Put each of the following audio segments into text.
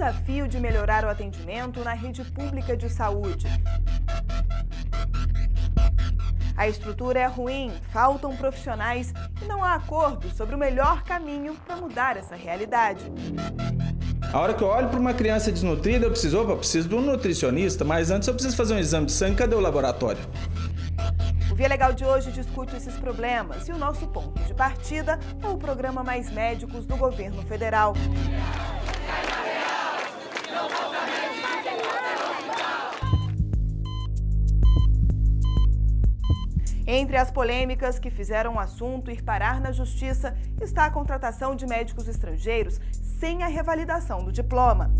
desafio de melhorar o atendimento na rede pública de saúde. A estrutura é ruim, faltam profissionais e não há acordo sobre o melhor caminho para mudar essa realidade. A hora que eu olho para uma criança desnutrida, eu preciso de um nutricionista, mas antes eu preciso fazer um exame de sangue. Cadê o laboratório? O Via Legal de hoje discute esses problemas e o nosso ponto de partida é o programa Mais Médicos do governo federal. Entre as polêmicas que fizeram o assunto ir parar na justiça está a contratação de médicos estrangeiros sem a revalidação do diploma.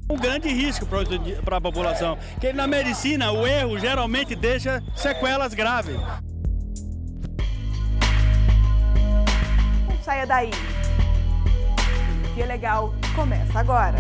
Um grande risco para a população, que na medicina o erro geralmente deixa sequelas graves. Não saia daí. O Via Legal começa agora.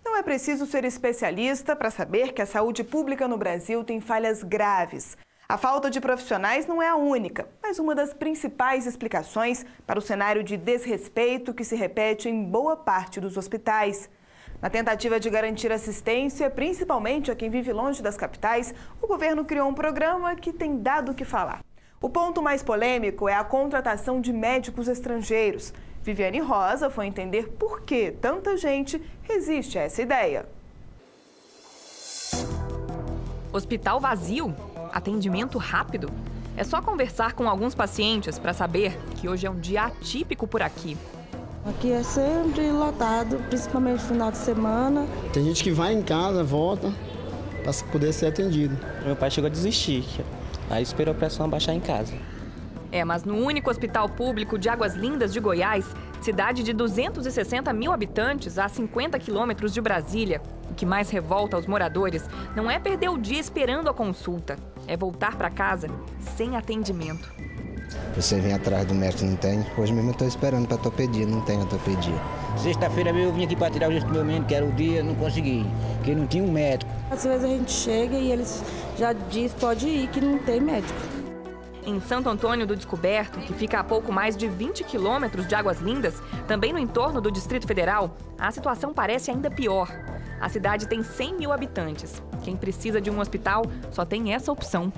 Não é preciso ser especialista para saber que a saúde pública no Brasil tem falhas graves. A falta de profissionais não é a única, mas uma das principais explicações para o cenário de desrespeito que se repete em boa parte dos hospitais. Na tentativa de garantir assistência, principalmente a quem vive longe das capitais, o governo criou um programa que tem dado o que falar. O ponto mais polêmico é a contratação de médicos estrangeiros. Viviane Rosa foi entender por que tanta gente resiste a essa ideia. Hospital vazio? Atendimento rápido? É só conversar com alguns pacientes para saber que hoje é um dia atípico por aqui. Aqui é sempre lotado, principalmente no final de semana. Tem gente que vai em casa, volta, para poder ser atendido. Meu pai chegou a desistir, aí esperou a pressão baixar em casa. Mas no único hospital público de Águas Lindas de Goiás, cidade de 260 mil habitantes a 50 quilômetros de Brasília, o que mais revolta os moradores não é perder o dia esperando a consulta, é voltar para casa sem atendimento. Você vem atrás do médico, não tem? Hoje mesmo eu estou esperando para ortopedia, não tem ortopedia. Sexta-feira eu vim aqui para tirar o gesto do meu menino, que era o dia, não consegui, porque não tinha um médico. Às vezes a gente chega e eles já dizem, pode ir, que não tem médico. Em Santo Antônio do Descoberto, que fica a pouco mais de 20 quilômetros de Águas Lindas, também no entorno do Distrito Federal, a situação parece ainda pior. A cidade tem 100 mil habitantes. Quem precisa de um hospital só tem essa opção.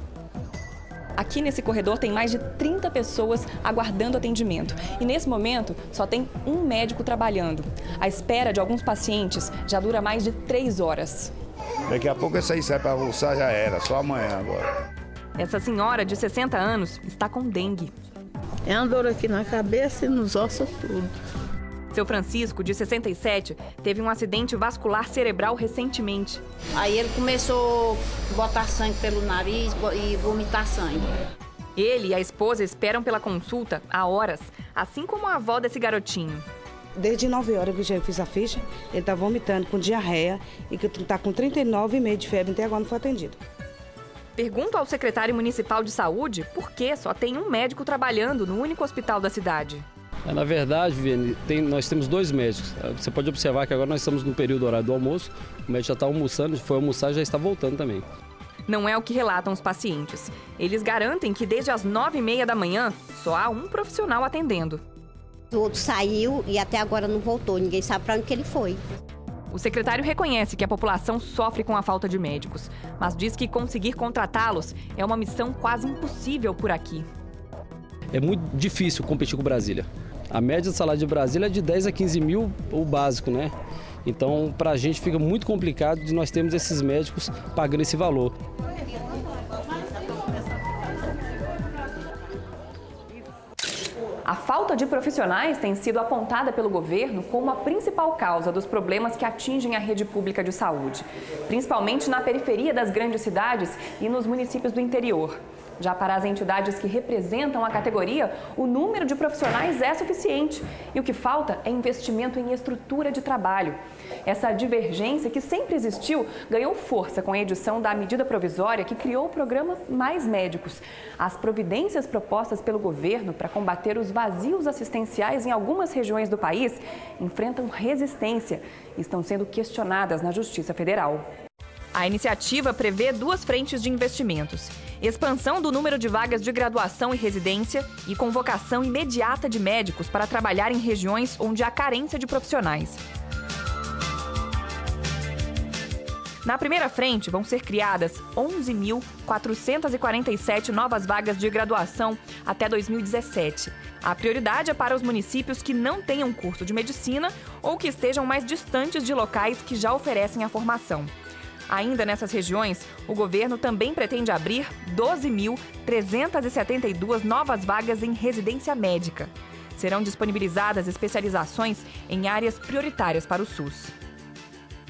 Aqui nesse corredor tem mais de 30 pessoas aguardando atendimento. E nesse momento só tem um médico trabalhando. A espera de alguns pacientes já dura mais de 3 horas. Daqui a pouco essa aí sai para almoçar, já era, só amanhã agora. Essa senhora de 60 anos está com dengue. É uma dor aqui na cabeça e nos ossos tudo. Seu Francisco, de 67, teve um acidente vascular cerebral recentemente. Aí ele começou a botar sangue pelo nariz e vomitar sangue. Ele e a esposa esperam pela consulta há horas, assim como a avó desse garotinho. Desde 9 horas que eu já fiz a ficha, ele está vomitando com diarreia e que está com 39,5 de febre, até agora não foi atendido. Pergunto ao secretário municipal de saúde por que só tem um médico trabalhando no único hospital da cidade. Na verdade, Viviane, nós temos 2 médicos. Você pode observar que agora nós estamos no período horário do almoço, o médico já está almoçando, foi almoçar e já está voltando também. Não é o que relatam os pacientes. Eles garantem que desde as 9h30 da manhã, só há um profissional atendendo. O outro saiu e até agora não voltou, ninguém sabe para onde que ele foi. O secretário reconhece que a população sofre com a falta de médicos, mas diz que conseguir contratá-los é uma missão quase impossível por aqui. É muito difícil competir com Brasília. A média de salário de Brasília é de 10 a 15 mil, o básico, né? Então, para a gente fica muito complicado de nós termos esses médicos pagando esse valor. A falta de profissionais tem sido apontada pelo governo como a principal causa dos problemas que atingem a rede pública de saúde, principalmente na periferia das grandes cidades e nos municípios do interior. Já para as entidades que representam a categoria, o número de profissionais é suficiente e o que falta é investimento em estrutura de trabalho. Essa divergência, que sempre existiu, ganhou força com a edição da medida provisória que criou o programa Mais Médicos. As providências propostas pelo governo para combater os vazios assistenciais em algumas regiões do país enfrentam resistência e estão sendo questionadas na Justiça Federal. A iniciativa prevê 2 frentes de investimentos: expansão do número de vagas de graduação e residência e convocação imediata de médicos para trabalhar em regiões onde há carência de profissionais. Na primeira frente, vão ser criadas 11.447 novas vagas de graduação até 2017. A prioridade é para os municípios que não tenham curso de medicina ou que estejam mais distantes de locais que já oferecem a formação. Ainda nessas regiões, o governo também pretende abrir 12.372 novas vagas em residência médica. Serão disponibilizadas especializações em áreas prioritárias para o SUS.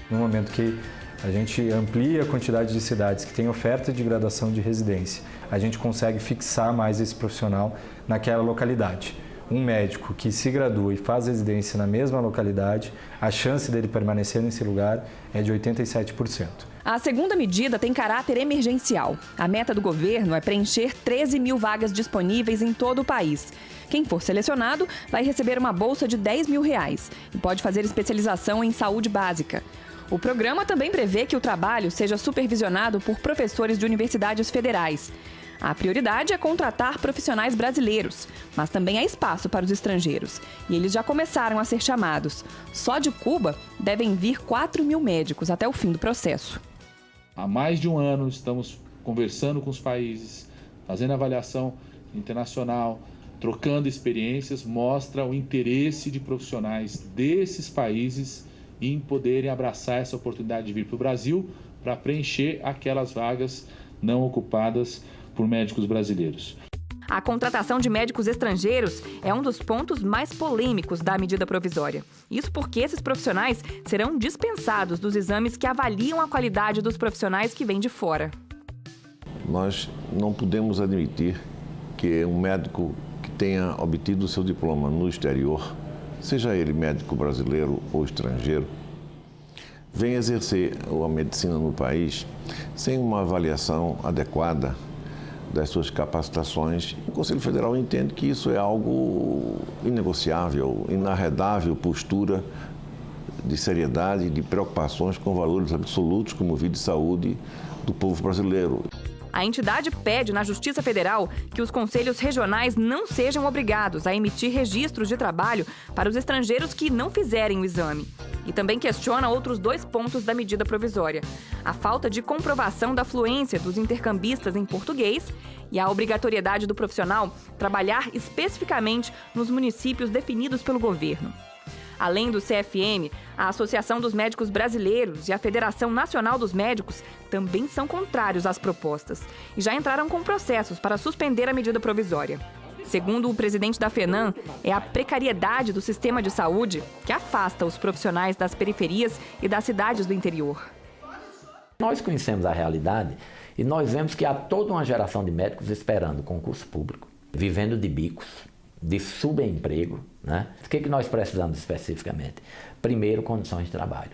No momento que a gente amplia a quantidade de cidades que têm oferta de graduação de residência, a gente consegue fixar mais esse profissional naquela localidade. Um médico que se gradua e faz residência na mesma localidade, a chance dele permanecer nesse lugar é de 87%. A segunda medida tem caráter emergencial. A meta do governo é preencher 13 mil vagas disponíveis em todo o país. Quem for selecionado vai receber uma bolsa de R$10 mil e pode fazer especialização em saúde básica. O programa também prevê que o trabalho seja supervisionado por professores de universidades federais. A prioridade é contratar profissionais brasileiros, mas também há espaço para os estrangeiros. E eles já começaram a ser chamados. Só de Cuba devem vir 4 mil médicos até o fim do processo. Há mais de um ano estamos conversando com os países, fazendo avaliação internacional, trocando experiências, mostra o interesse de profissionais desses países em poderem abraçar essa oportunidade de vir para o Brasil para preencher aquelas vagas não ocupadas por médicos brasileiros. A contratação de médicos estrangeiros é um dos pontos mais polêmicos da medida provisória. Isso porque esses profissionais serão dispensados dos exames que avaliam a qualidade dos profissionais que vêm de fora. Nós não podemos admitir que um médico que tenha obtido o seu diploma no exterior, seja ele médico brasileiro ou estrangeiro, venha exercer a medicina no país sem uma avaliação adequada das suas capacitações. O Conselho Federal entende que isso é algo inegociável, inarredável postura de seriedade e de preocupações com valores absolutos como vida e saúde do povo brasileiro. A entidade pede na Justiça Federal que os conselhos regionais não sejam obrigados a emitir registros de trabalho para os estrangeiros que não fizerem o exame. E também questiona outros 2 pontos da medida provisória: a falta de comprovação da fluência dos intercambistas em português e a obrigatoriedade do profissional trabalhar especificamente nos municípios definidos pelo governo. Além do CFM, a Associação dos Médicos Brasileiros e a Federação Nacional dos Médicos também são contrários às propostas e já entraram com processos para suspender a medida provisória. Segundo o presidente da FENAM, é a precariedade do sistema de saúde que afasta os profissionais das periferias e das cidades do interior. Nós conhecemos a realidade e nós vemos que há toda uma geração de médicos esperando concurso público, vivendo de bicos, de subemprego, né? O que nós precisamos especificamente? Primeiro, condições de trabalho,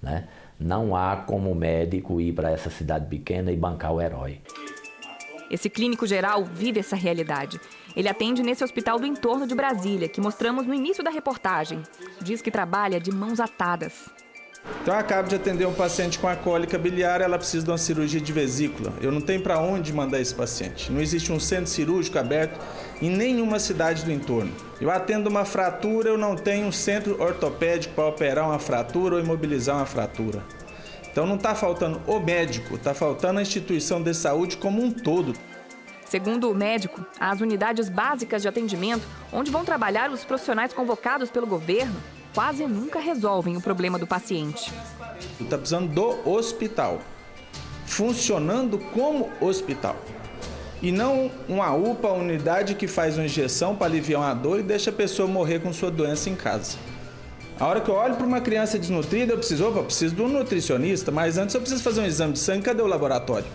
né? Não há como médico ir para essa cidade pequena e bancar o herói. Esse clínico geral vive essa realidade. Ele atende nesse hospital do entorno de Brasília, que mostramos no início da reportagem. Diz que trabalha de mãos atadas. Então eu acabo de atender um paciente com a cólica biliar, ela precisa de uma cirurgia de vesícula. Eu não tenho para onde mandar esse paciente. Não existe um centro cirúrgico aberto em nenhuma cidade do entorno. Eu atendo uma fratura, eu não tenho um centro ortopédico para operar uma fratura ou imobilizar uma fratura. Então não está faltando o médico, está faltando a instituição de saúde como um todo. Segundo o médico, as unidades básicas de atendimento, onde vão trabalhar os profissionais convocados pelo governo, quase nunca resolvem o problema do paciente. Está precisando do hospital, funcionando como hospital. E não uma UPA, uma unidade que faz uma injeção para aliviar uma dor e deixa a pessoa morrer com sua doença em casa. A hora que eu olho para uma criança desnutrida, eu preciso de um nutricionista, mas antes eu preciso fazer um exame de sangue, cadê o laboratório?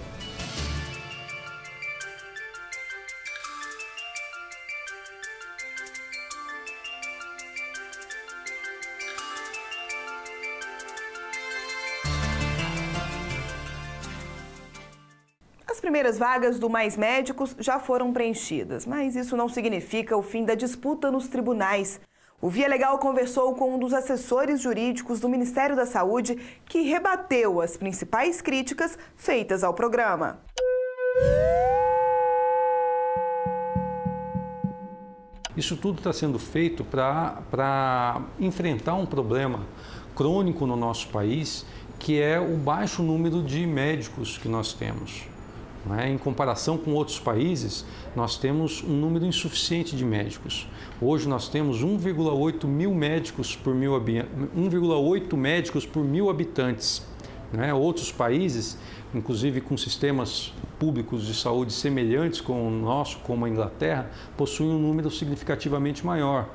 primeiras vagas do Mais Médicos já foram preenchidas, mas isso não significa o fim da disputa nos tribunais. O Via Legal conversou com um dos assessores jurídicos do Ministério da Saúde, que rebateu as principais críticas feitas ao programa. Isso tudo está sendo feito para enfrentar um problema crônico no nosso país, que é o baixo número de médicos que nós temos. Em comparação com outros países, nós temos um número insuficiente de médicos. Hoje nós temos 1,8 médicos por mil habitantes. Outros países, inclusive com sistemas públicos de saúde semelhantes com o nosso, como a Inglaterra, possuem um número significativamente maior.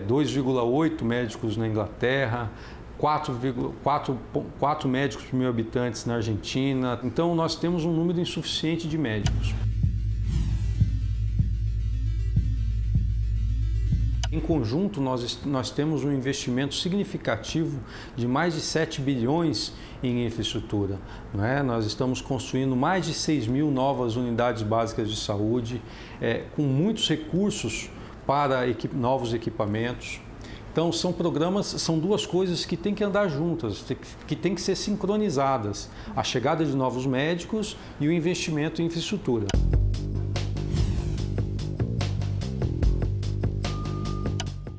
2,8 médicos na Inglaterra, 4 médicos por mil habitantes na Argentina. Então, nós temos um número insuficiente de médicos. Em conjunto, nós temos um investimento significativo de mais de 7 bilhões em infraestrutura. Nós estamos construindo mais de 6 mil novas unidades básicas de saúde, com muitos recursos para novos equipamentos. Então, são duas coisas que têm que andar juntas, que têm que ser sincronizadas. A chegada de novos médicos e o investimento em infraestrutura.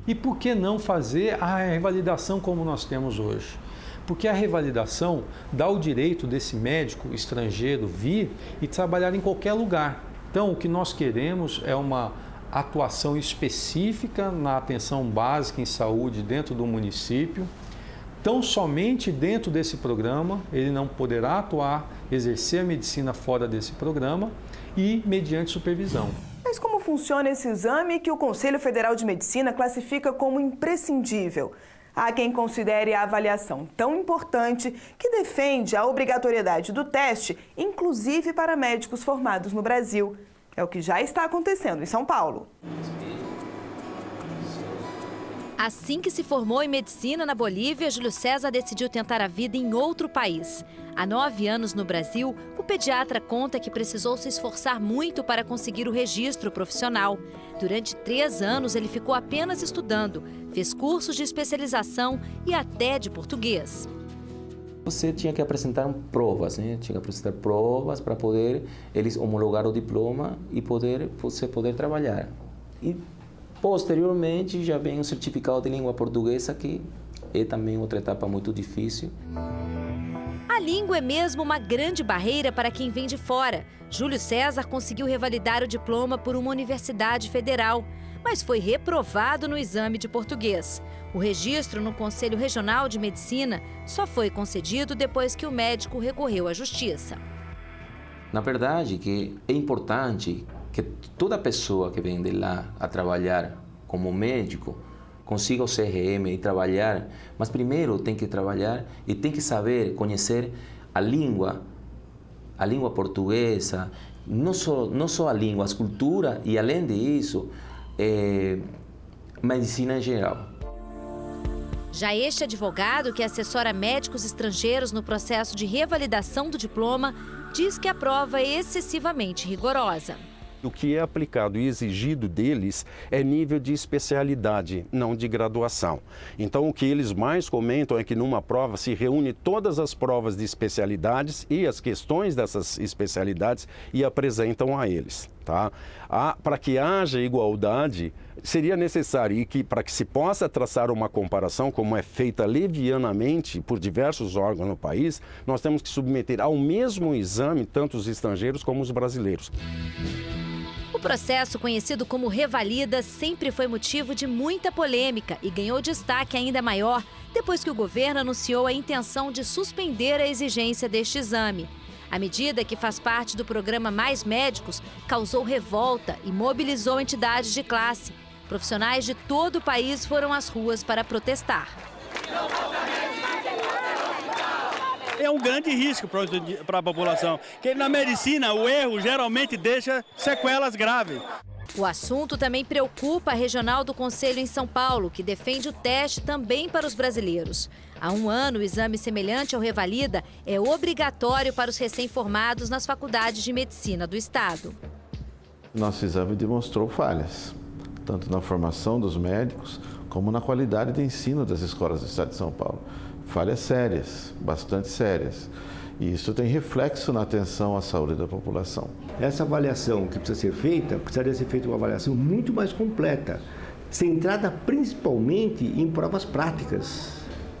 E por que não fazer a revalidação como nós temos hoje? Porque a revalidação dá o direito desse médico estrangeiro vir e trabalhar em qualquer lugar. Então, o que nós queremos é uma atuação específica na atenção básica em saúde dentro do município. Tão somente dentro desse programa, ele não poderá atuar, exercer a medicina fora desse programa e mediante supervisão. Mas como funciona esse exame que o Conselho Federal de Medicina classifica como imprescindível? Há quem considere a avaliação tão importante que defende a obrigatoriedade do teste, inclusive para médicos formados no Brasil. É o que já está acontecendo em São Paulo. Assim que se formou em medicina na Bolívia, Júlio César decidiu tentar a vida em outro país. Há 9 anos no Brasil, o pediatra conta que precisou se esforçar muito para conseguir o registro profissional. Durante 3 anos, ele ficou apenas estudando, fez cursos de especialização e até de português. Você tinha que apresentar provas, né? Tinha que apresentar provas para poder eles homologar o diploma e você poder trabalhar. E posteriormente já vem o certificado de língua portuguesa, que é também outra etapa muito difícil. A língua é mesmo uma grande barreira para quem vem de fora. Júlio César conseguiu revalidar o diploma por uma universidade federal, mas foi reprovado no exame de português. O registro no Conselho Regional de Medicina só foi concedido depois que o médico recorreu à justiça. Na verdade, que é importante que toda pessoa que vem de lá a trabalhar como médico consiga o CRM e trabalhar, mas primeiro tem que trabalhar e tem que saber, conhecer a língua portuguesa, não só a língua, a cultura e, além disso, medicina em geral. Já este advogado, que assessora médicos estrangeiros no processo de revalidação do diploma, diz que a prova é excessivamente rigorosa. O que é aplicado e exigido deles é nível de especialidade, não de graduação. Então, o que eles mais comentam é que numa prova se reúne todas as provas de especialidades e as questões dessas especialidades e apresentam a eles. Tá? Para que haja igualdade, seria necessário, e que para que se possa traçar uma comparação, como é feita levianamente por diversos órgãos no país, nós temos que submeter ao mesmo exame tanto os estrangeiros como os brasileiros. O processo, conhecido como Revalida, sempre foi motivo de muita polêmica e ganhou destaque ainda maior depois que o governo anunciou a intenção de suspender a exigência deste exame. A medida, que faz parte do programa Mais Médicos, causou revolta e mobilizou entidades de classe. Profissionais de todo o país foram às ruas para protestar. É um grande risco para a população, porque na medicina o erro geralmente deixa sequelas graves. O assunto também preocupa a regional do Conselho em São Paulo, que defende o teste também para os brasileiros. Há 1 ano, o exame semelhante ao Revalida é obrigatório para os recém-formados nas faculdades de medicina do estado. Nosso exame demonstrou falhas, tanto na formação dos médicos, como na qualidade de ensino das escolas do estado de São Paulo. Falhas sérias, bastante sérias. E isso tem reflexo na atenção à saúde da população. Essa avaliação que precisa ser feita, precisaria ser feita uma avaliação muito mais completa, centrada principalmente em provas práticas,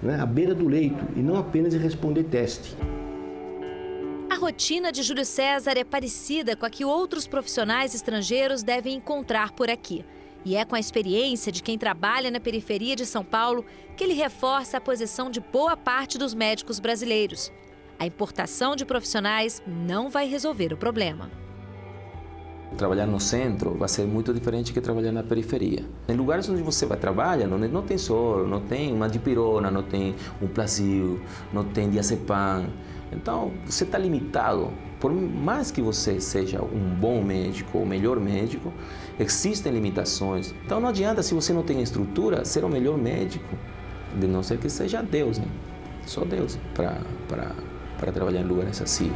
né, à beira do leito, e não apenas em responder teste. A rotina de Júlio César é parecida com a que outros profissionais estrangeiros devem encontrar por aqui. E é com a experiência de quem trabalha na periferia de São Paulo que ele reforça a posição de boa parte dos médicos brasileiros. A importação de profissionais não vai resolver o problema. Trabalhar no centro vai ser muito diferente que trabalhar na periferia. Em lugares onde você vai trabalhar, não tem sol, não tem uma dipirona, não tem um Plasil, não tem diazepam. Então, você está limitado. Por mais que você seja um bom médico ou melhor médico, existem limitações. Então, não adianta, se você não tem estrutura, ser o melhor médico, de não ser que seja Deus, né? Só Deus para trabalhar em lugares assim.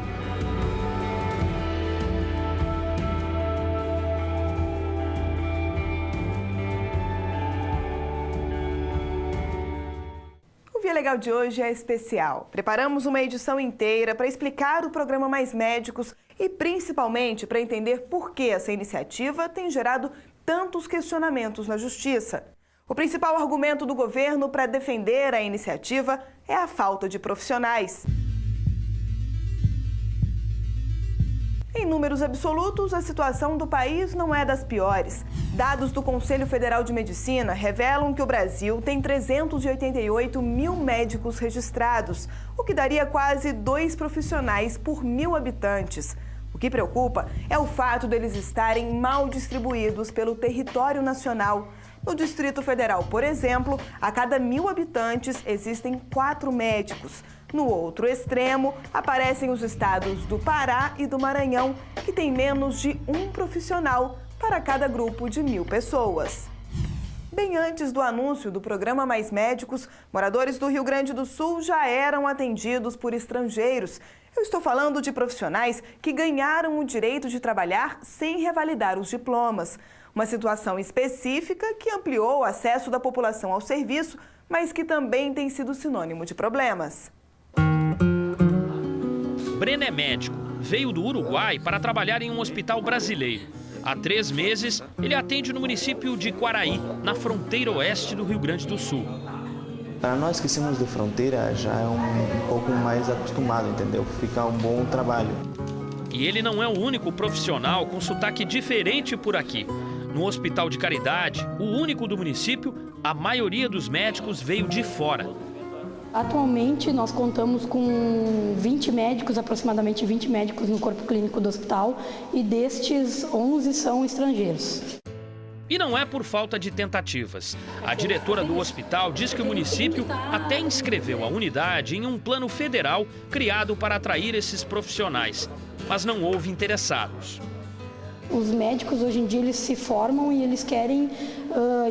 O Via Legal de hoje é especial. Preparamos uma edição inteira para explicar o programa Mais Médicos e principalmente para entender por que essa iniciativa tem gerado tantos questionamentos na Justiça. O principal argumento do governo para defender a iniciativa é a falta de profissionais. Em números absolutos, a situação do país não é das piores. Dados do Conselho Federal de Medicina revelam que o Brasil tem 388 mil médicos registrados, o que daria quase 2 profissionais por 1.000 habitantes. O que preocupa é o fato deles estarem mal distribuídos pelo território nacional. No Distrito Federal, por exemplo, a cada 1.000 habitantes existem 4 médicos. No outro extremo, aparecem os estados do Pará e do Maranhão, que têm menos de 1 profissional para cada grupo de 1.000 pessoas. Bem antes do anúncio do programa Mais Médicos, moradores do Rio Grande do Sul já eram atendidos por estrangeiros. Eu estou falando de profissionais que ganharam o direito de trabalhar sem revalidar os diplomas. Uma situação específica que ampliou o acesso da população ao serviço, mas que também tem sido sinônimo de problemas. Breno é médico. Veio do Uruguai para trabalhar em um hospital brasileiro. Há 3 meses, ele atende no município de Quaraí, na fronteira oeste do Rio Grande do Sul. Para nós que somos de fronteira, já é um pouco mais acostumado, entendeu? Fica um bom trabalho. E ele não é o único profissional com sotaque diferente por aqui. No Hospital de Caridade, o único do município, a maioria dos médicos veio de fora. Atualmente, nós contamos com 20 médicos, aproximadamente 20 médicos no corpo clínico do hospital, e destes, 11 são estrangeiros. E não é por falta de tentativas. A diretora do hospital diz que o município até inscreveu a unidade em um plano federal criado para atrair esses profissionais, mas não houve interessados. Os médicos, hoje em dia, eles se formam e eles querem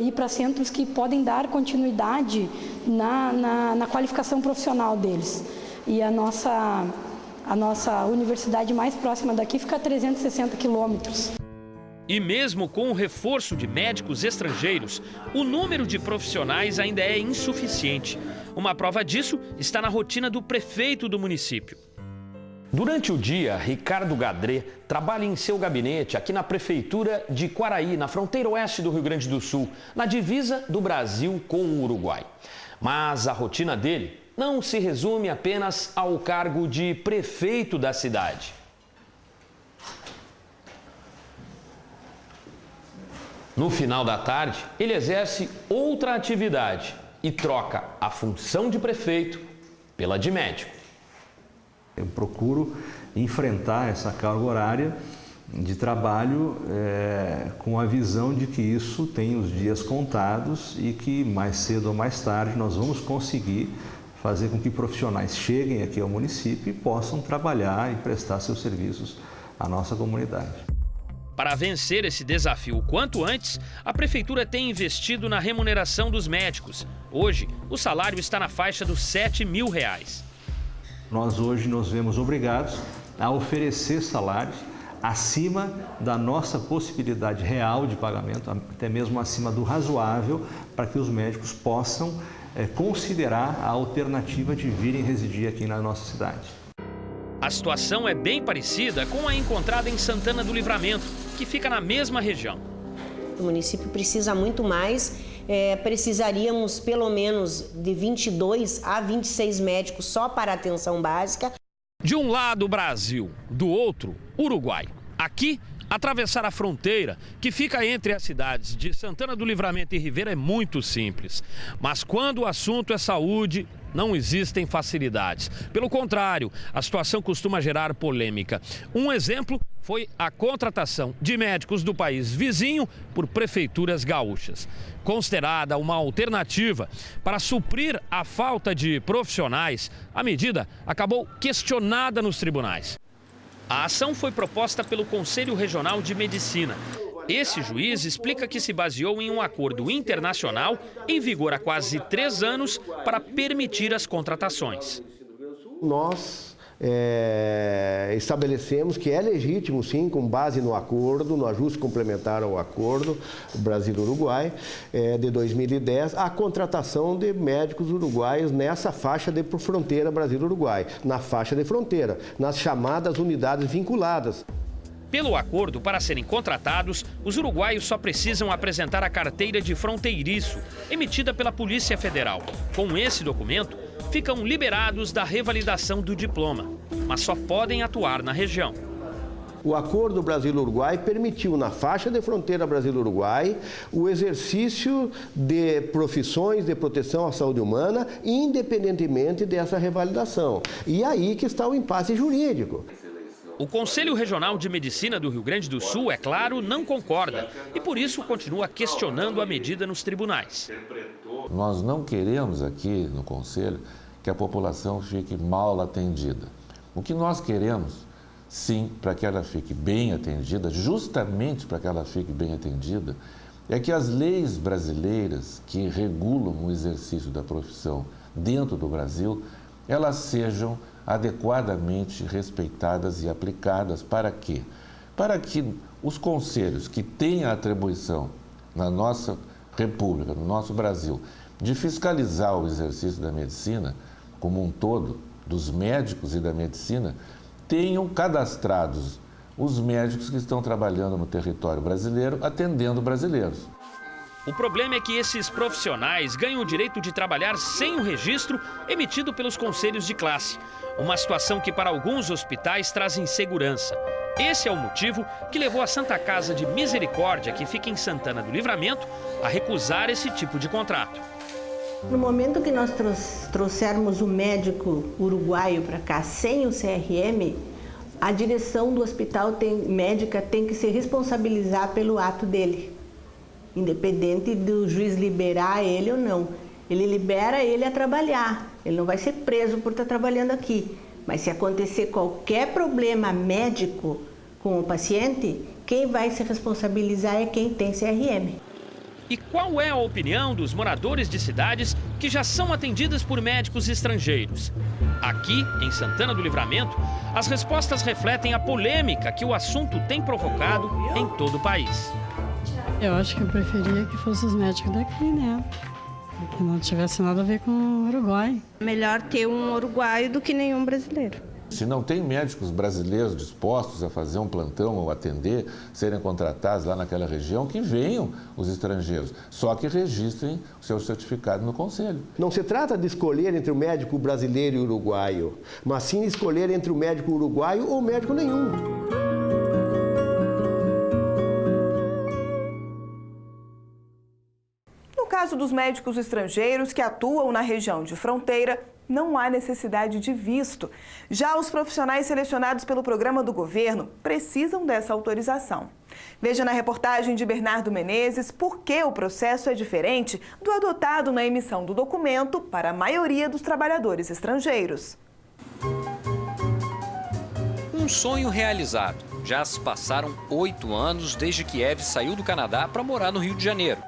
ir para centros que podem dar continuidade na qualificação profissional deles. E a nossa universidade mais próxima daqui fica a 360 quilômetros. E mesmo com o reforço de médicos estrangeiros, o número de profissionais ainda é insuficiente. Uma prova disso está na rotina do prefeito do município. Durante o dia, Ricardo Gadré trabalha em seu gabinete aqui na prefeitura de Quaraí, na fronteira oeste do Rio Grande do Sul, na divisa do Brasil com o Uruguai. Mas a rotina dele não se resume apenas ao cargo de prefeito da cidade. No final da tarde, ele exerce outra atividade e troca a função de prefeito pela de médico. Eu procuro enfrentar essa carga horária de trabalho com a visão de que isso tem os dias contados e que mais cedo ou mais tarde nós vamos conseguir fazer com que profissionais cheguem aqui ao município e possam trabalhar e prestar seus serviços à nossa comunidade. Para vencer esse desafio o quanto antes, a Prefeitura tem investido na remuneração dos médicos. Hoje, o salário está na faixa dos R$ 7.000. Nós hoje nos vemos obrigados a oferecer salários acima da nossa possibilidade real de pagamento, até mesmo acima do razoável, para que os médicos possam considerar a alternativa de virem residir aqui na nossa cidade. A situação é bem parecida com a encontrada em Santana do Livramento, que fica na mesma região. O município precisa muito mais, precisaríamos pelo menos de 22 a 26 médicos só para a atenção básica. De um lado, o Brasil, do outro, Uruguai. Aqui, atravessar a fronteira, que fica entre as cidades de Santana do Livramento e Rivera, é muito simples. Mas quando o assunto é saúde, não existem facilidades. Pelo contrário, a situação costuma gerar polêmica. Um exemplo foi a contratação de médicos do país vizinho por prefeituras gaúchas. Considerada uma alternativa para suprir a falta de profissionais, a medida acabou questionada nos tribunais. A ação foi proposta pelo Conselho Regional de Medicina. Esse juiz explica que se baseou em um acordo internacional em vigor há quase 3 anos para permitir as contratações. Nós estabelecemos que é legítimo, sim, com base no acordo, no ajuste complementar ao acordo Brasil-Uruguai de 2010, a contratação de médicos uruguaios nessa faixa de fronteira Brasil-Uruguai, na faixa de fronteira, nas chamadas unidades vinculadas. Pelo acordo, para serem contratados, os uruguaios só precisam apresentar a carteira de fronteiriço, emitida pela Polícia Federal. Com esse documento, ficam liberados da revalidação do diploma, mas só podem atuar na região. O acordo Brasil-Uruguai permitiu, na faixa de fronteira Brasil-Uruguai, o exercício de profissões de proteção à saúde humana, independentemente dessa revalidação. E aí que está o impasse jurídico. O Conselho Regional de Medicina do Rio Grande do Sul, é claro, não concorda e por isso continua questionando a medida nos tribunais. Nós não queremos aqui no Conselho que a população fique mal atendida. O que nós queremos, sim, para que ela fique bem atendida, justamente para que ela fique bem atendida, é que as leis brasileiras que regulam o exercício da profissão dentro do Brasil, elas sejam adequadamente respeitadas e aplicadas. Para quê? Para que os conselhos que têm a atribuição na nossa República, no nosso Brasil, de fiscalizar o exercício da medicina como um todo, dos médicos e da medicina, tenham cadastrados os médicos que estão trabalhando no território brasileiro, atendendo brasileiros. O problema é que esses profissionais ganham o direito de trabalhar sem o registro emitido pelos conselhos de classe. Uma situação que para alguns hospitais traz insegurança. Esse é o motivo que levou a Santa Casa de Misericórdia, que fica em Santana do Livramento, a recusar esse tipo de contrato. No momento que nós trouxermos o médico uruguaio para cá sem o CRM, a direção do hospital médica tem que se responsabilizar pelo ato dele. Independente do juiz liberar ele ou não. Ele libera ele a trabalhar. Ele não vai ser preso por estar trabalhando aqui. Mas se acontecer qualquer problema médico com o paciente, quem vai se responsabilizar é quem tem CRM. E qual é a opinião dos moradores de cidades que já são atendidas por médicos estrangeiros? Aqui, em Santana do Livramento, as respostas refletem a polêmica que o assunto tem provocado em todo o país. Eu acho que eu preferia que fossem os médicos daqui, né? Que não tivesse nada a ver com o Uruguai. Melhor ter um uruguaio do que nenhum brasileiro. Se não tem médicos brasileiros dispostos a fazer um plantão ou atender, serem contratados lá naquela região, que venham os estrangeiros, só que registrem o seu certificado no Conselho. Não se trata de escolher entre o médico brasileiro e uruguaio, mas sim escolher entre o médico uruguaio ou médico nenhum. No caso dos médicos estrangeiros que atuam na região de fronteira, não há necessidade de visto. Já os profissionais selecionados pelo programa do governo precisam dessa autorização. Veja na reportagem de Bernardo Menezes por que o processo é diferente do adotado na emissão do documento para a maioria dos trabalhadores estrangeiros. Um sonho realizado. Já se passaram 8 anos desde que Eve saiu do Canadá para morar no Rio de Janeiro.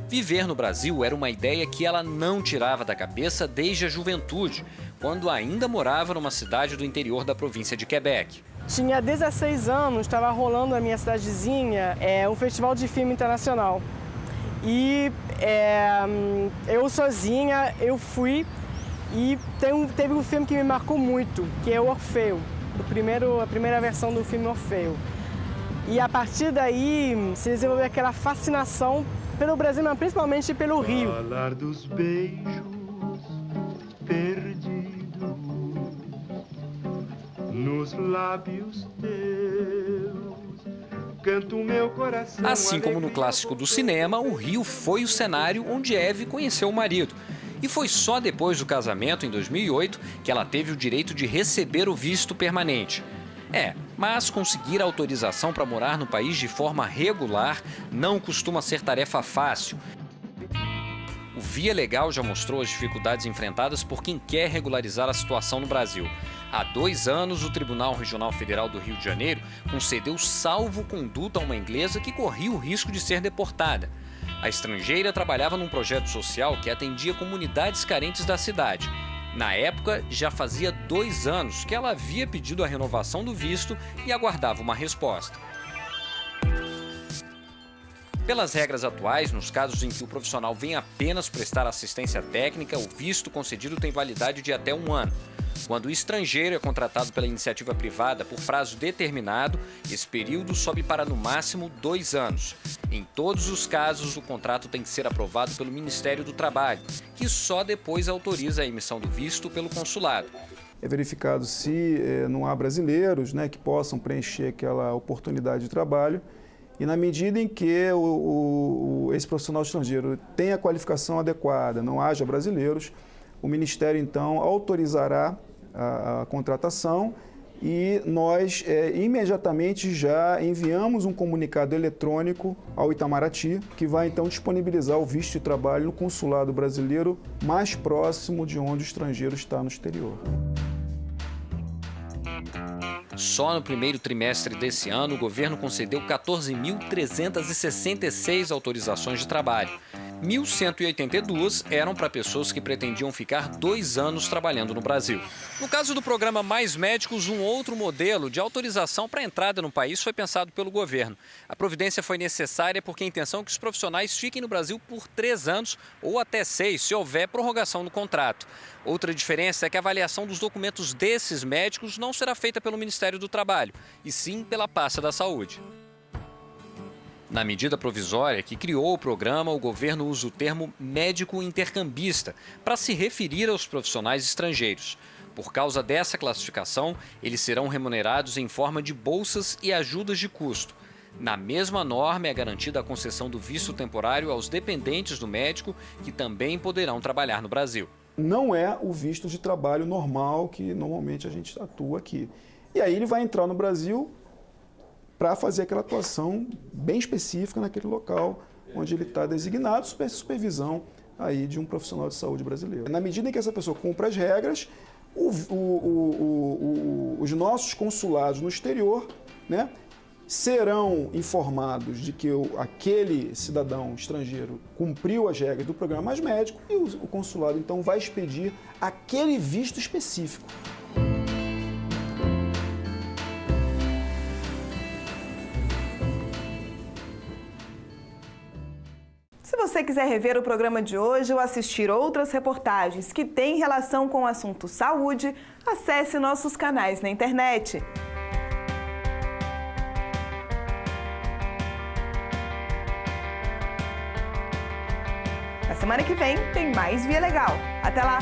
Viver no Brasil era uma ideia que ela não tirava da cabeça desde a juventude, quando ainda morava numa cidade do interior da província de Quebec. Tinha 16 anos, estava rolando na minha cidadezinha um festival de filme internacional. E eu sozinha, eu fui e teve um filme que me marcou muito, que é o Orfeu, a primeira versão do filme Orfeu. E a partir daí se desenvolveu aquela fascinação pelo Brasil, mas principalmente pelo Rio. Falar dos beijos perdidos nos lábios teus, canto meu coração. Assim como no clássico do cinema, o Rio foi o cenário onde Eve conheceu o marido. E foi só depois do casamento, em 2008, que ela teve o direito de receber o visto permanente. Mas conseguir autorização para morar no país de forma regular não costuma ser tarefa fácil. O Via Legal já mostrou as dificuldades enfrentadas por quem quer regularizar a situação no Brasil. Há 2 anos, o Tribunal Regional Federal do Rio de Janeiro concedeu salvo-conduto a uma inglesa que corria o risco de ser deportada. A estrangeira trabalhava num projeto social que atendia comunidades carentes da cidade. Na época, já fazia 2 anos que ela havia pedido a renovação do visto e aguardava uma resposta. Pelas regras atuais, nos casos em que o profissional vem apenas prestar assistência técnica, o visto concedido tem validade de até 1 ano. Quando o estrangeiro é contratado pela iniciativa privada por prazo determinado, esse período sobe para no máximo 2 anos. Em todos os casos, o contrato tem que ser aprovado pelo Ministério do Trabalho, que só depois autoriza a emissão do visto pelo consulado. É verificado se não há brasileiros que possam preencher aquela oportunidade de trabalho. E na medida em que esse profissional estrangeiro tem a qualificação adequada, não haja brasileiros, o Ministério, então, autorizará a contratação e nós imediatamente já enviamos um comunicado eletrônico ao Itamaraty, que vai, então, disponibilizar o visto de trabalho no consulado brasileiro mais próximo de onde o estrangeiro está no exterior. Só no primeiro trimestre desse ano, o governo concedeu 14.366 autorizações de trabalho. 1.182 eram para pessoas que pretendiam ficar 2 anos trabalhando no Brasil. No caso do programa Mais Médicos, um outro modelo de autorização para entrada no país foi pensado pelo governo. A providência foi necessária porque a intenção é que os profissionais fiquem no Brasil por 3 anos ou até 6, se houver prorrogação no contrato. Outra diferença é que a avaliação dos documentos desses médicos não será feita pelo Ministério do Trabalho, e sim pela pasta da Saúde. Na medida provisória que criou o programa, o governo usa o termo médico intercambista para se referir aos profissionais estrangeiros. Por causa dessa classificação, eles serão remunerados em forma de bolsas e ajudas de custo. Na mesma norma é garantida a concessão do visto temporário aos dependentes do médico, que também poderão trabalhar no Brasil. Não é o visto de trabalho normal que normalmente a gente atua aqui. E aí ele vai entrar no Brasil para fazer aquela atuação bem específica naquele local onde ele está designado, sob supervisão aí de um profissional de saúde brasileiro. Na medida em que essa pessoa cumpre as regras, os nossos consulados no exterior, serão informados de que aquele cidadão estrangeiro cumpriu as regras do programa Mais Médico e o consulado então vai expedir aquele visto específico. Se você quiser rever o programa de hoje ou assistir outras reportagens que têm relação com o assunto saúde, acesse nossos canais na internet. Na semana que vem tem mais Via Legal. Até lá!